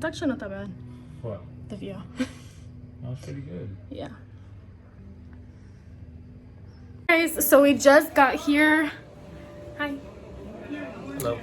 actually not that bad. What? The view. That was pretty good. Yeah. Guys, so we just got here. Hi. Hello.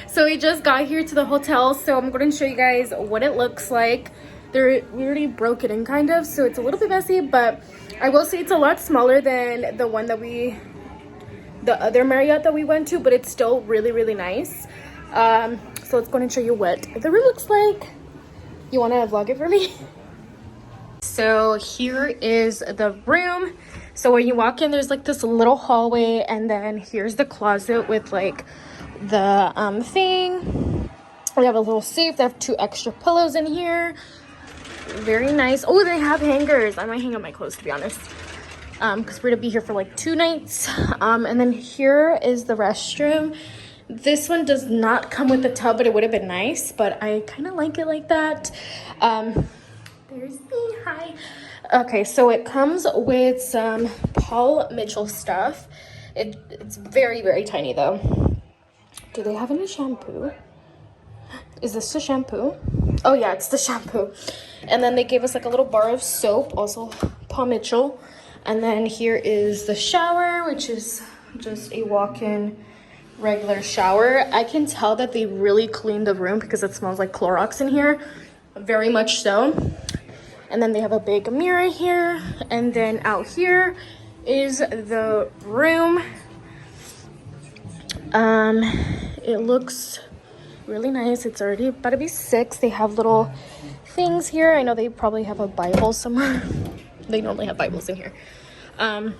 So we just got here to the hotel, so I'm going to show you guys what it looks like. We already broke it in kind of, so it's a little bit messy, but I will say it's a lot smaller than the one that the other Marriott that we went to, but it's still really, really nice. So let's go and show you what the room looks like. You want to vlog it for me? So here is the room. So when you walk in, there's like this little hallway, and then here's the closet with like the thing. We have a little safe. They have 2 extra pillows in here. Very nice. Oh, they have hangers. I might hang up my clothes, to be honest, because we're gonna be here for like 2 nights. And then here is the restroom. This one does not come with the tub, but it would have been nice, but I kind of like it like that. There's me. Hi. Okay, so it comes with some Paul Mitchell stuff. It's very, very tiny though. Do they have any shampoo? Is this the shampoo? Oh yeah, it's the shampoo. And then they gave us like a little bar of soap, also Paul Mitchell. And then here is the shower, which is just a walk-in regular shower. I can tell that they really cleaned the room because it smells like Clorox in here. Very much so. And then they have a big mirror here. And then out here is the room. It looks really nice. It's already about to be 6. They have little things here. I know they probably have a Bible somewhere. They normally have Bibles in here. And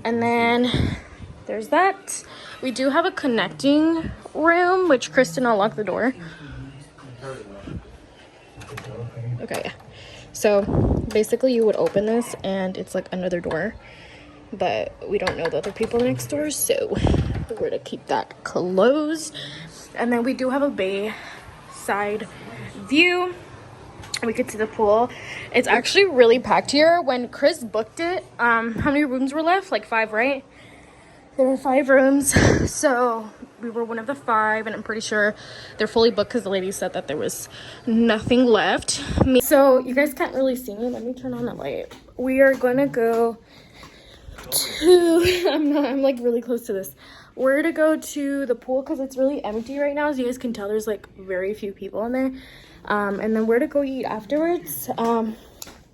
then there's that. We do have a connecting room, which Kristen unlocked the door. Okay, yeah. So basically you would open this and it's like another door, but we don't know the other people next door, so we're gonna keep that closed. And then we do have a bay side view. We could see the pool. It's actually really packed here. When Chris booked it, how many rooms were left? Like 5, right? There were 5 rooms, so we were one of the 5, and I'm pretty sure they're fully booked because the lady said that there was nothing left. So you guys can't really see me. Let me turn on the light. We are gonna go to I'm like really close to this. We're gonna go to the pool because it's really empty right now. As you guys can tell, there's like very few people in there. And then we're to go eat afterwards. I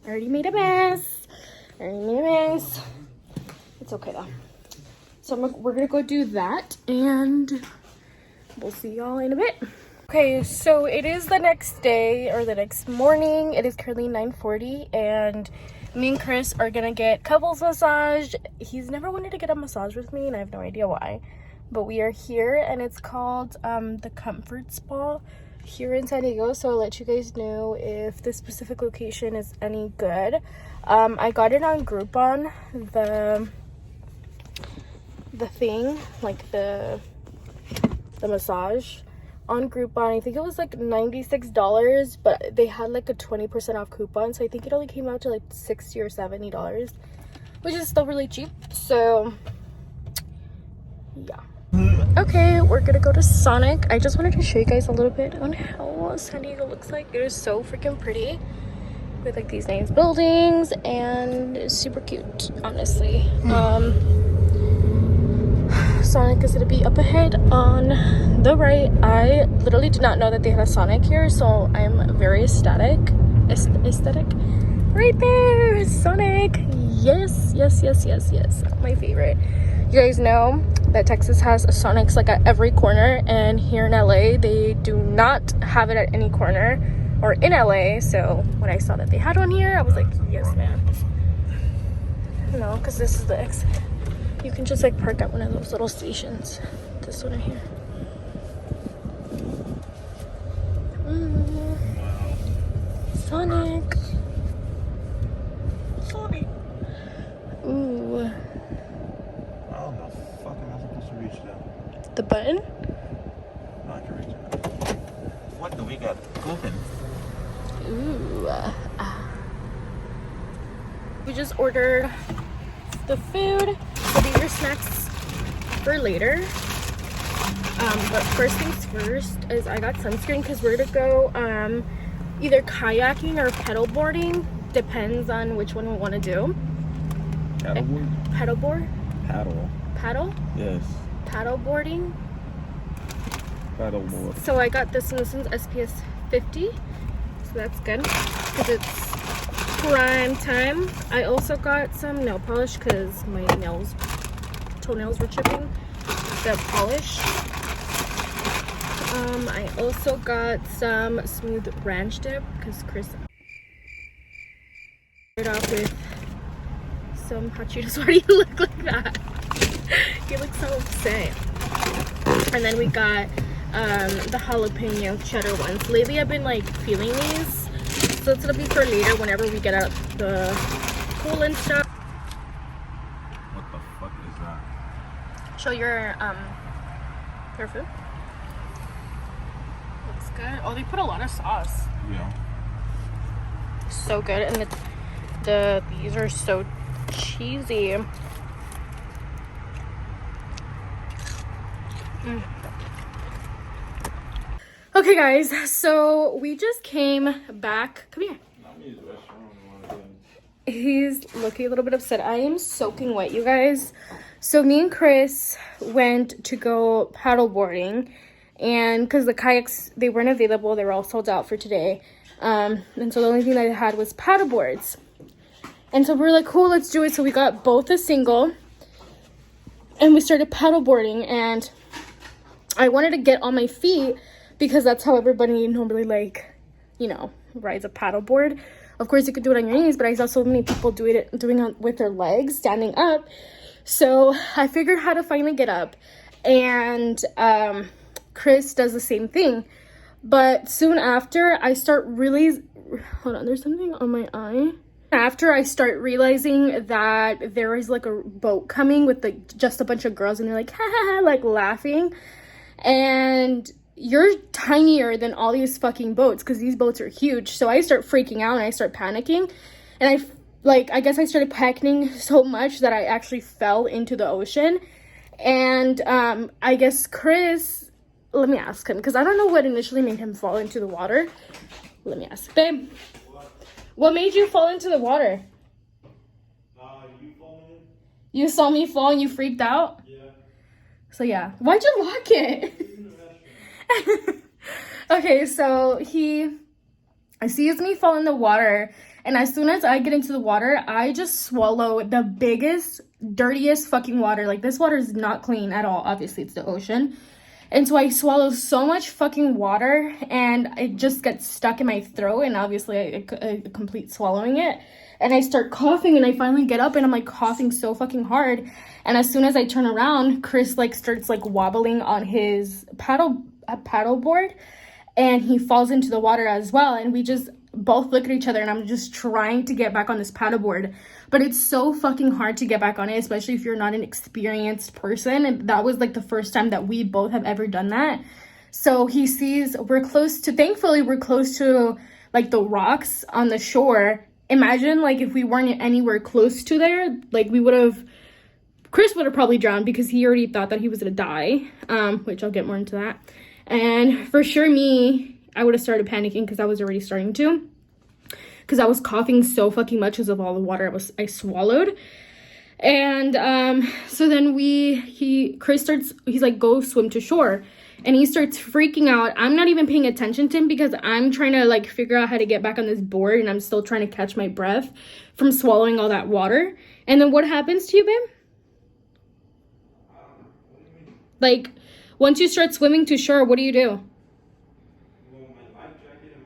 already made a mess. It's okay though. So we're gonna go do that, and we'll see y'all in a bit. Okay, so it is the next day, or the next morning. It is currently 9:40, and me and Chris are gonna get couples massage. He's never wanted to get a massage with me, and I have no idea why. But we are here, and it's called the Comfort Spa here in San Diego. So I'll let you guys know if this specific location is any good. I got it on Groupon, the thing, like the massage on Groupon. I think it was like $96, but they had like a 20% off coupon, so I think it only came out to like $60 or $70, which is still really cheap. So yeah. Okay, we're gonna go to Sonic. I just wanted to show you guys a little bit on how San Diego looks like. It is so freaking pretty with like these nice buildings, and it's super cute, honestly. Sonic is gonna be up ahead on the right. I literally did not know that they had a Sonic here, so I'm very ecstatic. Right there, Sonic. Yes, my favorite. You guys know that Texas has Sonics like at every corner, and here in LA they do not have it at any corner, or in LA. So when I saw that they had one here, I was like, yes, man. No, because this is the exit. You can just like park at one of those little stations. This one right here. Sonic. Ooh. How the fuck am I supposed to reach that? The button? No, I can reach it. What do we got open? Ooh. We just ordered the food. So these are snacks for later. But first things first is I got sunscreen because we're to go either kayaking or pedal boarding. Depends on which one we want to do. Paddleboard? Pedal board? Paddle. Paddle? Yes. Paddle boarding. Paddleboard. So I got this one. This one's SPS 50. So that's good because it's prime time. I also got some nail polish because my toenails were chipping. The polish. I also got some smooth ranch dip because Chris started off with some hot Cheetos. Why do you look like that? You look so upset. And then we got the jalapeno cheddar ones. Lately I've been like feeling these, so it's gonna be for later whenever we get out the pool and stuff. What the fuck is that? Show your food. Looks good. Oh, they put a lot of sauce. Yeah. So good. And these are so cheesy. Okay guys, so we just came back. Come here. He's looking a little bit upset. I am soaking wet, you guys. So me and Chris went to go paddle boarding, and because the kayaks, they weren't available, they were all sold out for today. And so the only thing that I had was paddle boards. And so we were like, cool, let's do it. So we got both a single and we started paddle boarding, and I wanted to get on my feet because that's how everybody normally, like, you know, rides a paddle board. Of course, you could do it on your knees, but I saw so many people doing it with their legs, standing up. So I figured how to finally get up. And Chris does the same thing. But soon after, I start really... Hold on, there's something on my eye. After I start realizing that there is like a boat coming with like just a bunch of girls, and they're like, ha ha ha, like laughing. And you're tinier than all these fucking boats because these boats are huge. So I start freaking out and I start panicking, and I guess I started panicking so much that I actually fell into the ocean. And I guess Chris, let me ask him because I don't know what initially made him fall into the water. Let me ask, babe, what made you fall into the water? You falling in? You saw me fall and you freaked out? Yeah. So yeah, why'd you lock it? Okay, so he sees me fall in the water, and as soon as I get into the water, I just swallow the biggest, dirtiest fucking water. Like, this water is not clean at all. Obviously, it's the ocean. And so I swallow so much fucking water, and it just gets stuck in my throat, and obviously I complete swallowing it. And I start coughing, and I finally get up, and I'm like coughing so fucking hard. And as soon as I turn around, Chris like starts like wobbling on his paddle board, and he falls into the water as well. And we just both look at each other, and I'm just trying to get back on this paddleboard, but it's so fucking hard to get back on it, especially if you're not an experienced person. And that was like the first time that we both have ever done that. So he sees thankfully we're close to like the rocks on the shore. Imagine like if we weren't anywhere close to there, like Chris would have probably drowned because he already thought that he was gonna die, which I'll get more into that. And for sure I would have started panicking because I was already starting to, because I was coughing so fucking much because of all the water I swallowed. And so then Chris starts, he's like, go swim to shore, and he starts freaking out. I'm not even paying attention to him because I'm trying to like figure out how to get back on this board, and I'm still trying to catch my breath from swallowing all that water. And then what happens to you, babe? Like, once you start swimming to shore, what do you do? Well, my life jacket and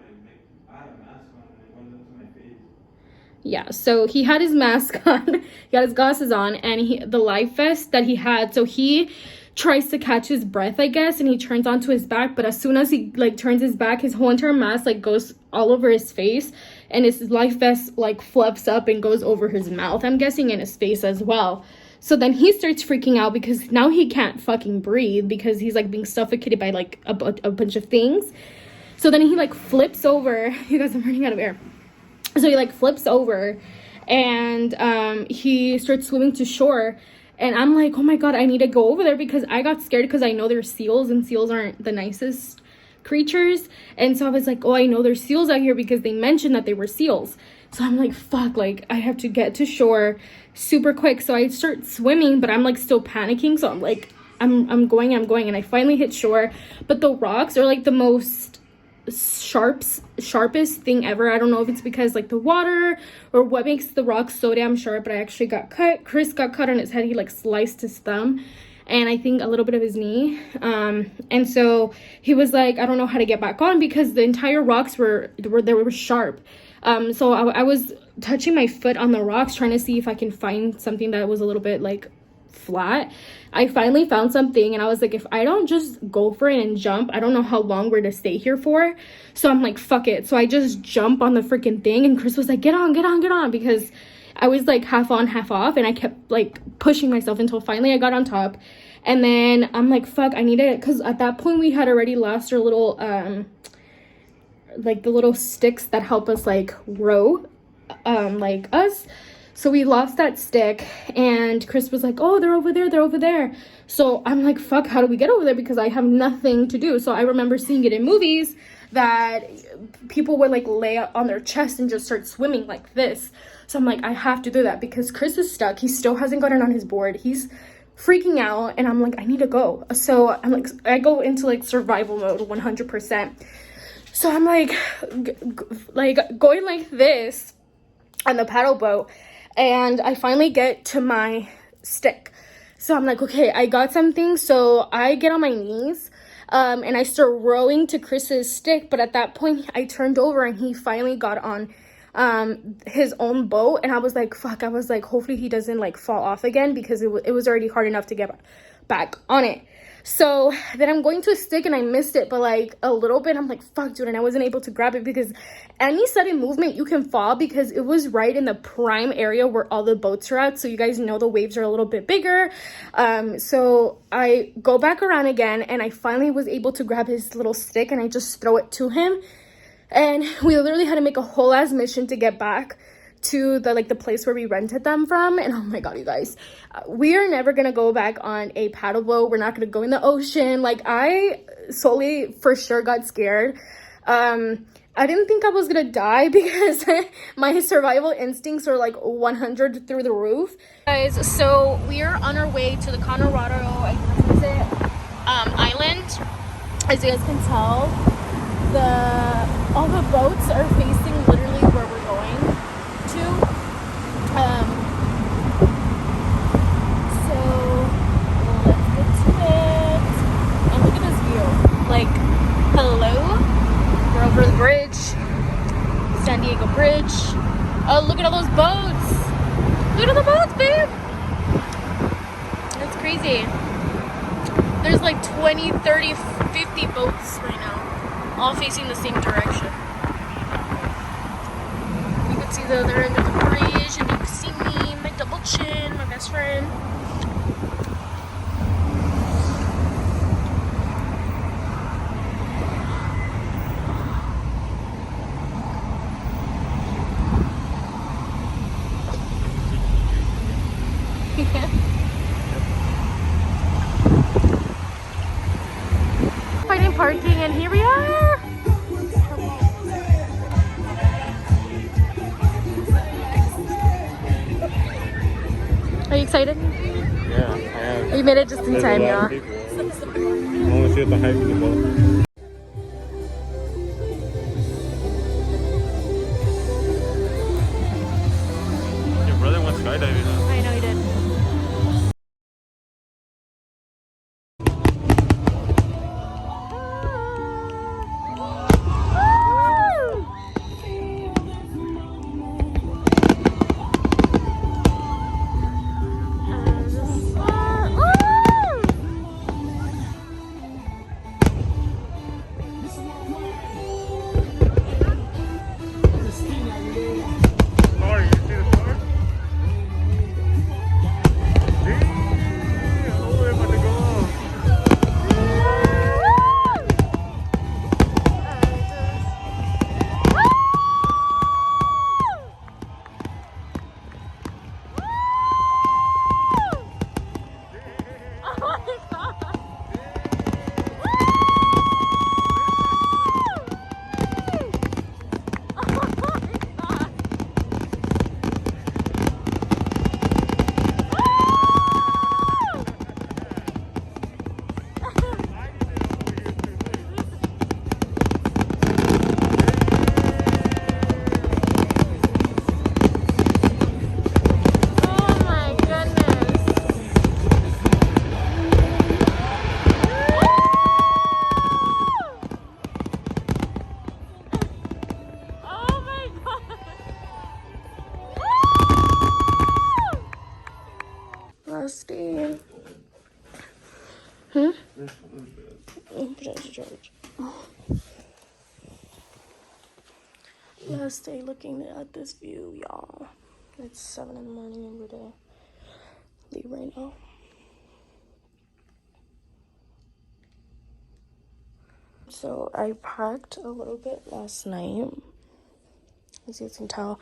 I had a mask on, and it went up to my face. Yeah, so he had his mask on, he got his glasses on, and the life vest that he had, so he tries to catch his breath, I guess, and he turns onto his back, but as soon as he like turns his back, his whole entire mask like goes all over his face, and his life vest like fluffs up and goes over his mouth, I'm guessing, and his face as well. So then he starts freaking out because now he can't fucking breathe because he's like being suffocated by like a bunch of things. So then he like flips over. You guys, I'm running out of air. So he like flips over, and he starts swimming to shore. And I'm like, oh my God, I need to go over there because I got scared because I know there's seals, and seals aren't the nicest creatures. And so I was like, oh, I know there's seals out here because they mentioned that they were seals. So I'm like, fuck, like I have to get to shore super quick. So I start swimming, but I'm like still panicking. So I'm like, I'm going, and I finally hit shore. But the rocks are like the most sharpest thing ever. I don't know if it's because like the water or what makes the rocks so damn sharp, but I actually got cut. Chris got cut on his head. He like sliced his thumb and I think a little bit of his knee. And so he was like, I don't know how to get back on because the entire rocks were sharp. So I was touching my foot on the rocks trying to see if I can find something that was a little bit like flat. I finally found something and I was like, if I don't just go for it and jump, I don't know how long we're to stay here for. So I'm like, fuck it. So I just jump on the freaking thing and Chris was like, get on, because I was like half on, half off, and I kept like pushing myself until finally I got on top. And then I'm like, fuck, I need it, because at that point we had already lost our little like the little sticks that help us like row like us. So we lost that stick and Chris was like, oh, they're over there. So I'm like, fuck, how do we get over there? Because I have nothing to do. So I remember seeing it in movies that people would like lay on their chest and just start swimming like this. So I'm like, I have to do that because Chris is stuck. He still hasn't gotten on his board. He's freaking out and I'm like, I need to go. So I'm like, I go into like survival mode 100%. So I'm like going like this on the paddle boat. And I finally get to my stick. So I'm like, okay, I got something. So I get on my knees and I start rowing to Chris's stick. But at that point, I turned over and he finally got on his own boat. And I was like, fuck, I was like, hopefully he doesn't like fall off again because it was already hard enough to get back on it. So then I'm going to a stick and I missed it, but like a little bit. I'm like, fuck, dude. And I wasn't able to grab it because any sudden movement you can fall, because it was right in the prime area where all the boats are at. So you guys know the waves are a little bit bigger. So I go back around again and I finally was able to grab his little stick and I just throw it to him. And we literally had to make a whole ass mission to get back to the place where we rented them from. And oh my god, you guys, we are never gonna go back on a paddle boat. We're not gonna go in the ocean. Like, I solely for sure got scared. I didn't think I was gonna die because my survival instincts are like 100 through the roof, guys. So we are on our way to the Colorado island. As you guys can tell, all the boats are facing literally where we're going to. So let's get to it. And look at this view. Like, hello? We're over the bridge. San Diego Bridge. Oh, look at all those boats. Look at the boats, babe. That's crazy. There's like 20, 30, 50 boats right now, all facing the same direction. You can see the other end of the bridge, and you can see me, my double chin, my best friend. Finding parking, and here we are. Are you excited? Yeah, I am. You made it just in time, y'all. I want to see the hype in the boat. Your brother went skydiving, huh? I know you did. Put it to charge. Last day looking at this view, y'all. It's 7 in the morning and we're gonna leave right now. So I packed a little bit last night, as you can tell,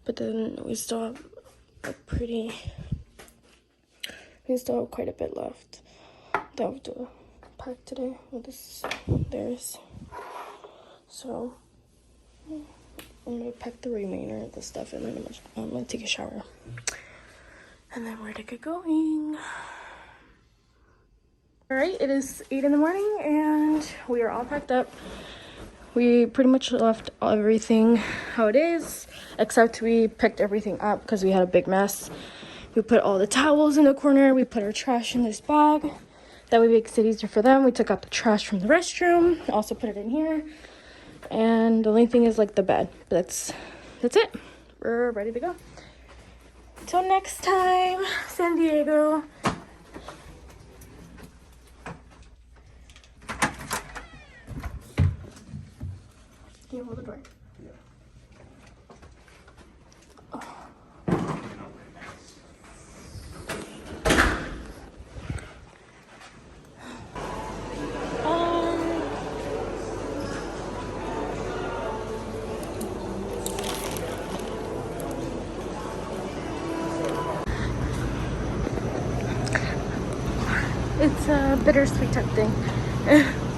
but then we still have quite a bit left that we have to pack today. Well, this is theirs. So I'm gonna pack the remainder of the stuff and then I'm gonna take a shower. And then we're to get going. Alright, it is 8 in the morning and we are all packed up. We pretty much left everything how it is, except we picked everything up because we had a big mess. We put all the towels in the corner, we put our trash in this bag. That way it makes it easier for them. We took out the trash from the restroom, also put it in here. And the only thing is like the bed. But that's it. We're ready to go. Till next time, San Diego. Can you hold the door? Yeah. It's a bittersweet type thing.